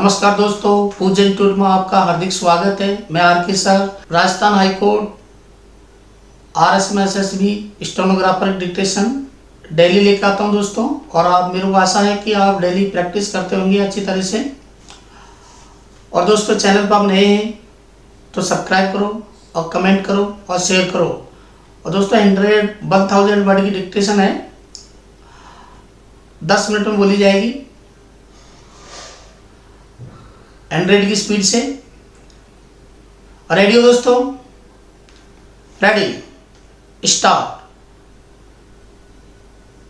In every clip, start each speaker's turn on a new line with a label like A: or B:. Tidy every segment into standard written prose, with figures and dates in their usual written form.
A: नमस्कार दोस्तों, पूजन टूर में आपका हार्दिक स्वागत है। मैं R K. Sir, Rajasthan high court RS में SSB स्टेनोग्राफर डिक्टेशन डेली लेकर आता हूं दोस्तों। और आप मेरे को आशा है कि आप डेली प्रैक्टिस करते होंगे अच्छी तरह से। और दोस्तों, चैनल पर आप नए हैं तो सब्सक्राइब करो और कमेंट करो और शेयर करो। और दोस्तों, 1000 वर्ड की डिक्टेशन है, 10 मिनट में बोली जाएगी 100 की स्पीड से। रेडी हो दोस्तों? Ready, start.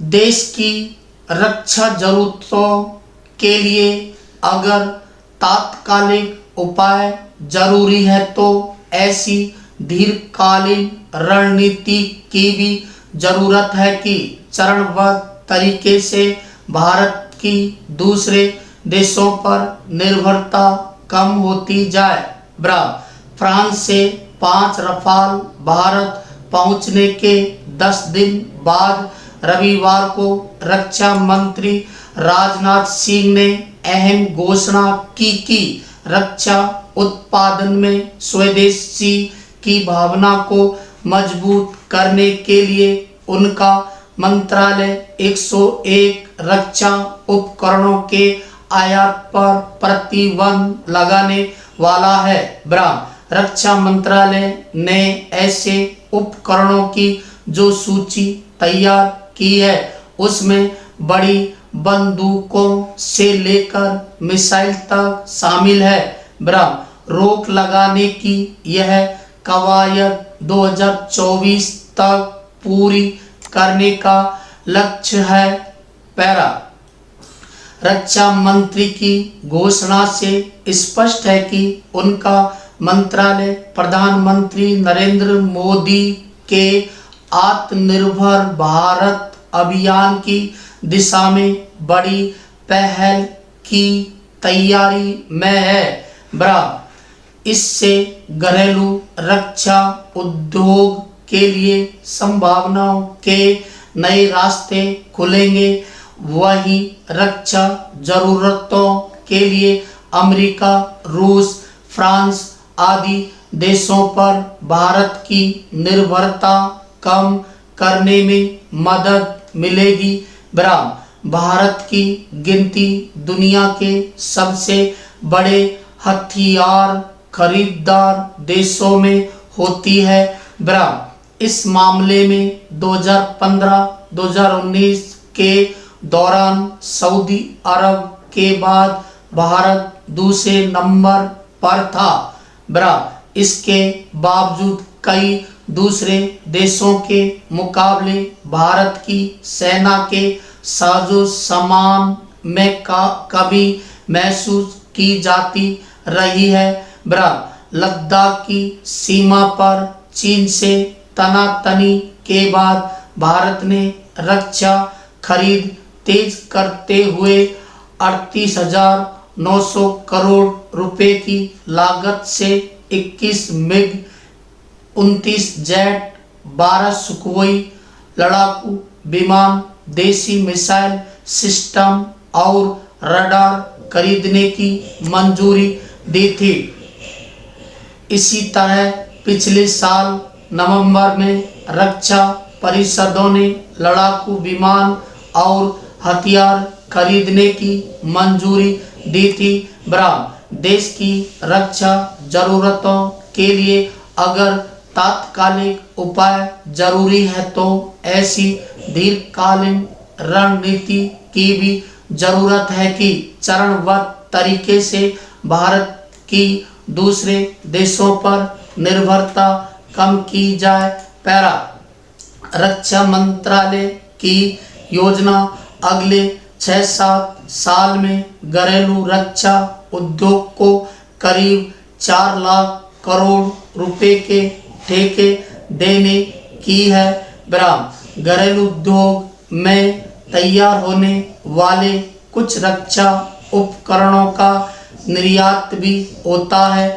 A: देश की रक्षा जरूरतों के लिए अगर तात्कालिक उपाय जरूरी है तो ऐसी दीर्घकालीन रणनीति की भी जरूरत है कि चरणबद्ध तरीके से भारत की दूसरे देशों पर निर्भरता कम होती जाए। फ्रांस से 5 रफाल भारत पहुंचने के 10 दिन बाद रविवार को रक्षा मंत्री राजनाथ सिंह ने अहम घोषणा की कि रक्षा उत्पादन में स्वदेशी की भावना को मजबूत करने के लिए उनका मंत्रालय 101 रक्षा उपकरणों के आयात पर प्रतिबंध लगाने वाला है। रक्षा मंत्रालय ने ऐसे उपकरणों की जो सूची तैयार की है उसमें बड़ी बंदूकों से लेकर मिसाइल तक शामिल है। रोक लगाने की यह कवायद 2024 तक पूरी करने का लक्ष्य है। रक्षा मंत्री की घोषणा से स्पष्ट है कि उनका मंत्रालय प्रधानमंत्री नरेंद्र मोदी के आत्मनिर्भर भारत अभियान की दिशा में बड़ी पहल की तैयारी में है। इससे घरेलू रक्षा उद्योग के लिए संभावनाओं के नए रास्ते खुलेंगे। वही रक्षा जरूरतों के लिए अमेरिका, रूस, फ्रांस आदि देशों पर भारत की निर्भरता कम करने में मदद मिलेगी। भारत की गिनती दुनिया के सबसे बड़े हथियार खरीदार देशों में होती है। इस मामले में 2015-2019 के दौरान सऊदी अरब के बाद भारत दूसरे नंबर पर था। इसके बावजूद कई दूसरे देशों के मुकाबले भारत की सेना के साजो सामान में कमी महसूस की जाती रही है। लद्दाख की सीमा पर चीन से तनातनी के बाद भारत ने रक्षा खरीद तेज करते हुए 38,900 करोड़ रुपए की लागत से 21 मिग 29 जेट, 12 सुखोई लड़ाकू विमान, देसी मिसाइल सिस्टम और रडार खरीदने की मंजूरी दी थी। इसी तरह पिछले साल नवंबर में रक्षा परिषदों ने लड़ाकू विमान और हथियार खरीदने की मंजूरी दी थी। देश की रक्षा जरूरतों के लिए अगर तात्कालिक उपाय जरूरी है तो ऐसी दीर्घकालीन रणनीति की भी जरूरत है कि चरणबद्ध तरीके से भारत की दूसरे देशों पर निर्भरता कम की जाए। रक्षा मंत्रालय की योजना अगले 6-7 साल में घरेलू रक्षा उद्योग को करीब 4 लाख करोड़ रुपए के ठेके देने की है। घरेलू उद्योग में तैयार होने वाले कुछ रक्षा उपकरणों का निर्यात भी होता है।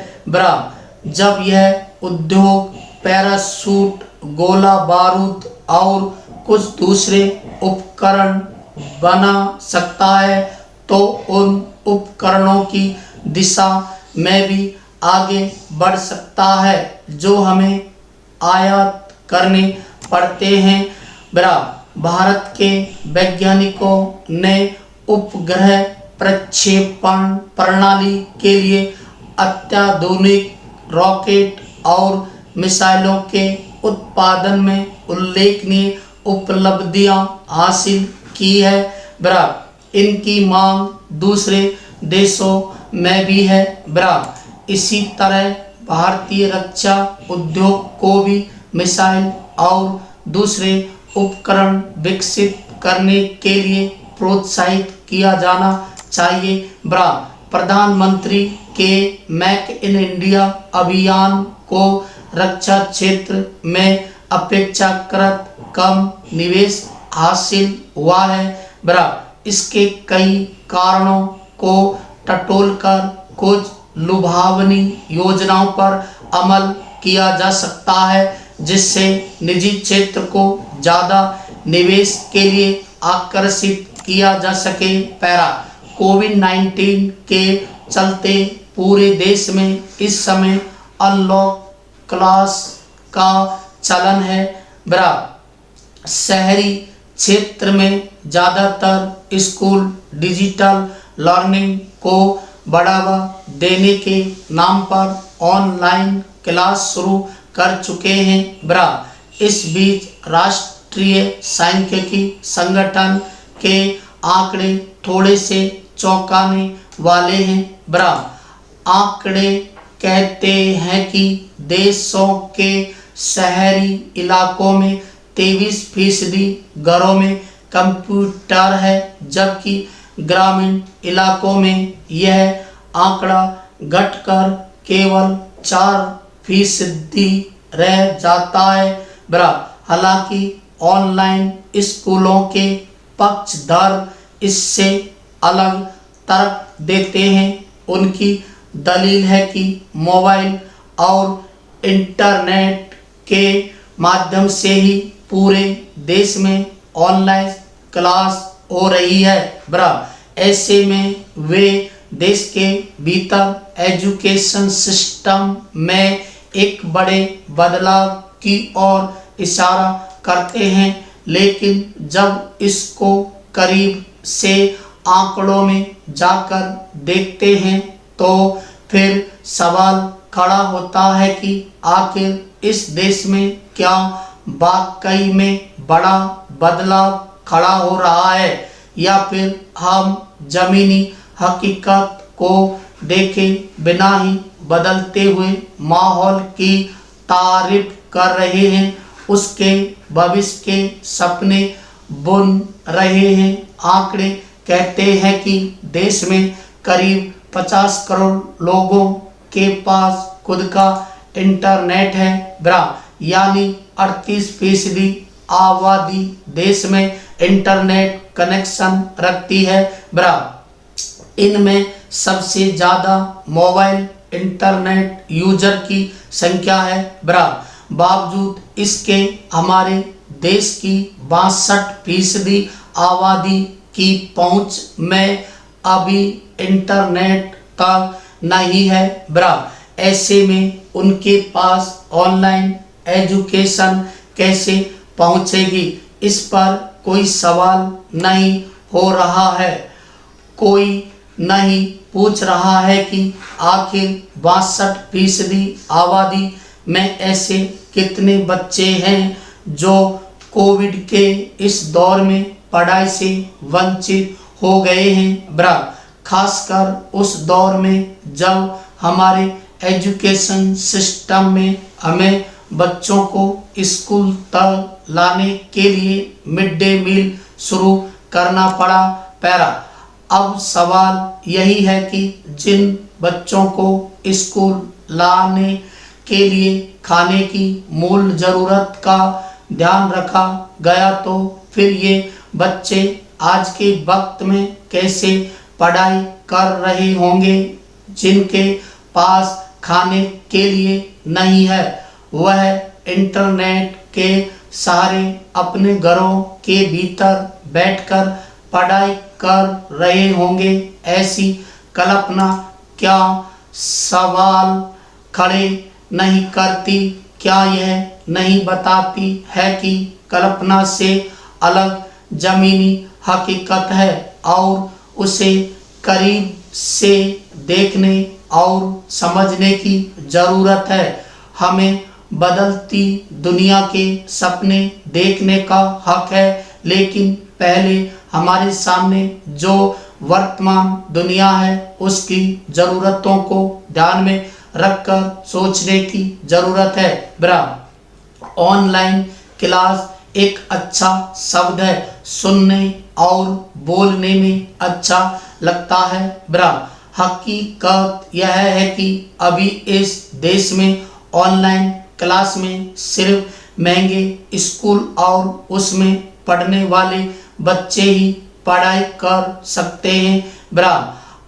A: जब यह उद्योग पैराशूट, गोला बारूद और कुछ दूसरे उपकरण बना सकता है तो उन उपकरणों की दिशा में भी आगे बढ़ सकता है जो हमें आयात करने पड़ते हैं। भारत के वैज्ञानिकों ने उपग्रह प्रक्षेपण प्रणाली के लिए अत्याधुनिक रॉकेट और मिसाइलों के उत्पादन में उल्लेखनीय उपलब्धियां हासिल की है। इनकी मांग दूसरे देशों में भी है। इसी तरह भारतीय रक्षा उद्योग को भी मिसाइल और दूसरे उपकरण विकसित करने के लिए प्रोत्साहित किया जाना चाहिए। प्रधानमंत्री के मेक इन इंडिया अभियान को रक्षा क्षेत्र में अपेक्षाकृत कम निवेश हासिल हुआ है। इसके कई कारणों को टटोलकर कुछ लुभावनी योजनाओं पर अमल किया जा सकता है जिससे निजी क्षेत्र को ज़्यादा निवेश के लिए आकर्षित किया जा सके। कोविड-19 के चलते पूरे देश में इस समय अनलॉक क्लास का चलन है। शहरी क्षेत्र में ज़्यादातर स्कूल डिजिटल लर्निंग को बढ़ावा देने के नाम पर ऑनलाइन क्लास शुरू कर चुके हैं। इस बीच राष्ट्रीय सांख्यिकी संगठन के आंकड़े थोड़े से चौंकाने वाले हैं। आंकड़े कहते हैं कि देशों के शहरी इलाकों में 23% घरों में कंप्यूटर है जबकि ग्रामीण इलाकों में यह आंकड़ा घटकर केवल 4% रह जाता है। हालांकि ऑनलाइन स्कूलों के पक्षधर इससे अलग तर्क देते हैं। उनकी दलील है कि मोबाइल और इंटरनेट के माध्यम से ही पूरे देश में ऑनलाइन क्लास हो रही है। ऐसे में वे देश के भीतर एजुकेशन सिस्टम में एक बड़े बदलाव की ओर इशारा करते हैं, लेकिन जब इसको करीब से आंकड़ों में जाकर देखते हैं तो फिर सवाल खड़ा होता है कि आखिर इस देश में क्या वाकई में बड़ा बदलाव खड़ा हो रहा है या फिर हम जमीनी हकीकत को देखे बिना ही बदलते हुए माहौल की तारीफ कर रहे हैं, उसके भविष्य के सपने बुन रहे हैं। आंकड़े कहते हैं कि देश में करीब 50 करोड़ लोगों के पास खुद का इंटरनेट है। यानी 38% आबादी देश में इंटरनेट कनेक्शन रखती है। इनमें सबसे ज़्यादा मोबाइल इंटरनेट यूजर की संख्या है। बावजूद इसके हमारे देश की 62% आबादी की पहुंच में अभी इंटरनेट तक नहीं है। ऐसे में उनके पास ऑनलाइन एजुकेशन कैसे पहुंचेगी, इस पर कोई सवाल नहीं हो रहा है। कोई नहीं पूछ रहा है कि आखिर 62% आबादी में ऐसे कितने बच्चे हैं जो कोविड के इस दौर में पढ़ाई से वंचित हो गए हैं। खासकर उस दौर में जब हमारे एजुकेशन सिस्टम में हमें बच्चों को स्कूल तक लाने के लिए मिड डे मील शुरू करना पड़ा। अब सवाल यही है कि जिन बच्चों को स्कूल लाने के लिए खाने की मूल ज़रूरत का ध्यान रखा गया तो फिर ये बच्चे आज के वक्त में कैसे पढ़ाई कर रहे होंगे जिनके पास खाने के लिए नहीं है। वह इंटरनेट के सहारे अपने घरों के भीतर बैठकर पढ़ाई कर रहे होंगे। ऐसी कल्पना क्या सवाल खड़े नहीं करती? क्या यह नहीं बताती है कि कल्पना से अलग जमीनी हकीकत है और उसे करीब से देखने और समझने की ज़रूरत है? हमें बदलती दुनिया के सपने देखने का हक है, लेकिन पहले हमारे सामने जो वर्तमान दुनिया है उसकी ज़रूरतों को ध्यान में रखकर सोचने की ज़रूरत है। ऑनलाइन क्लास एक अच्छा शब्द है, सुनने और बोलने में अच्छा लगता है। हकीकत यह है कि अभी इस देश में ऑनलाइन क्लास में सिर्फ महंगे स्कूल और उसमें पढ़ने वाले बच्चे ही पढ़ाई कर सकते हैं।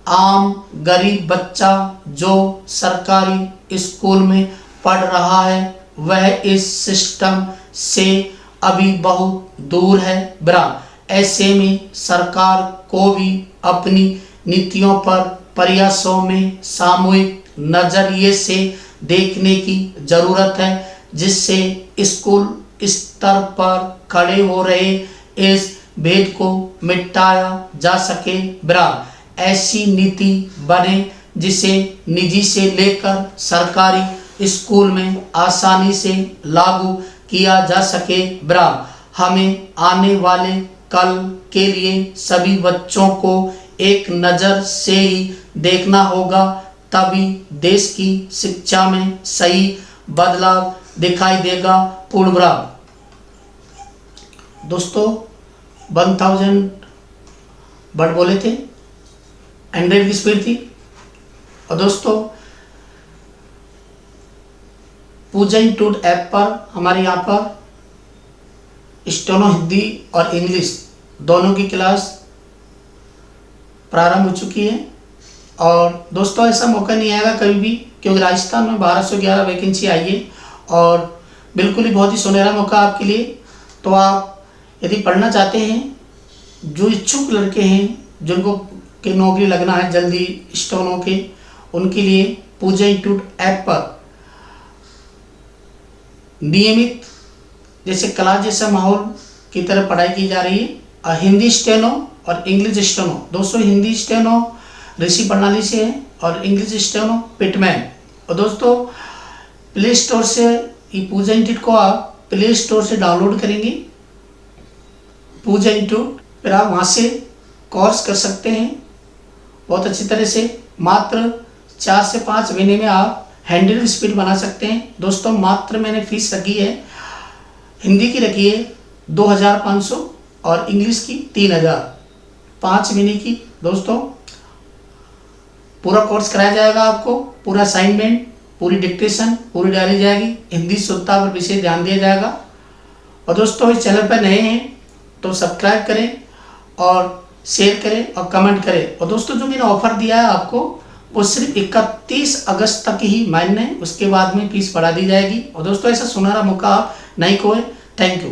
A: आम गरीब बच्चा जो सरकारी स्कूल में पढ़ रहा है वह इस सिस्टम से अभी बहुत दूर है। ऐसे में सरकार को भी अपनी नीतियों पर प्रयासों में सामूहिक नजरिए से देखने की जरूरत है, जिससे स्कूल स्तर पर खड़े हो रहे इस भेद को मिटाया जा सके। ऐसी नीति बने जिसे निजी से लेकर सरकारी स्कूल में आसानी से लागू किया जा सके। हमें आने वाले कल के लिए सभी बच्चों को एक नज़र से ही देखना होगा, तभी देश की शिक्षा में सही बदलाव दिखाई देगा। पूर्ण दोस्तों 1000 वर्ड बोले थे, एंड्रॉइड की स्पीड थी। और दोस्तों पूजा इंस्टीट्यूट ऐप पर हमारे यहाँ पर स्टेनो हिंदी और इंग्लिश दोनों की क्लास प्रारंभ हो चुकी है। और दोस्तों ऐसा मौका नहीं आएगा कभी भी, क्योंकि राजस्थान में 1211 वैकेंसी आई है और बिल्कुल ही बहुत ही सुनहरा मौका आपके लिए। तो आप यदि पढ़ना चाहते हैं, जो इच्छुक लड़के हैं जिनको के नौकरी लगना है जल्दी स्टेनो के, उनके लिए पूजा इंस्टीट्यूट ऐप पर नियमित जैसे क्लास जैसा माहौल की तरह पढ़ाई की जा रही है। हिंदी स्टेनो और इंग्लिश स्टेनो, दोस्तों हिंदी स्टेनो ऋषि प्रणाली से है और इंग्लिश स्टेनो पिटमैन। और दोस्तों प्ले स्टोर से ये पूजा इंस्टीट्यूट को आप प्ले स्टोर से डाउनलोड करेंगे, पूजा इंस्टीट्यूट, फिर आप वहाँ से कोर्स कर सकते हैं बहुत अच्छी तरह से। मात्र 4 से 5 महीने में आप हैंडल स्पीड बना सकते हैं। दोस्तों मात्र मैंने फीस रखी है, हिंदी की रखी है 2500 और इंग्लिश की 3000, 5 महीने की। दोस्तों पूरा कोर्स कराया जाएगा आपको, पूरा असाइनमेंट, पूरी डिक्टेशन पूरी डाली जाएगी, हिंदी शुद्धता पर विशेष ध्यान दिया जाएगा। और दोस्तों इस चैनल पर नए हैं तो सब्सक्राइब करें और शेयर करें और कमेंट करें। और दोस्तों जो मैंने ऑफर दिया है आपको वो सिर्फ 31 अगस्त तक ही मान्य है, उसके बाद में फीस बढ़ा दी जाएगी। और दोस्तों ऐसा सुनहरा मौका आप नहीं खोए। Thank you.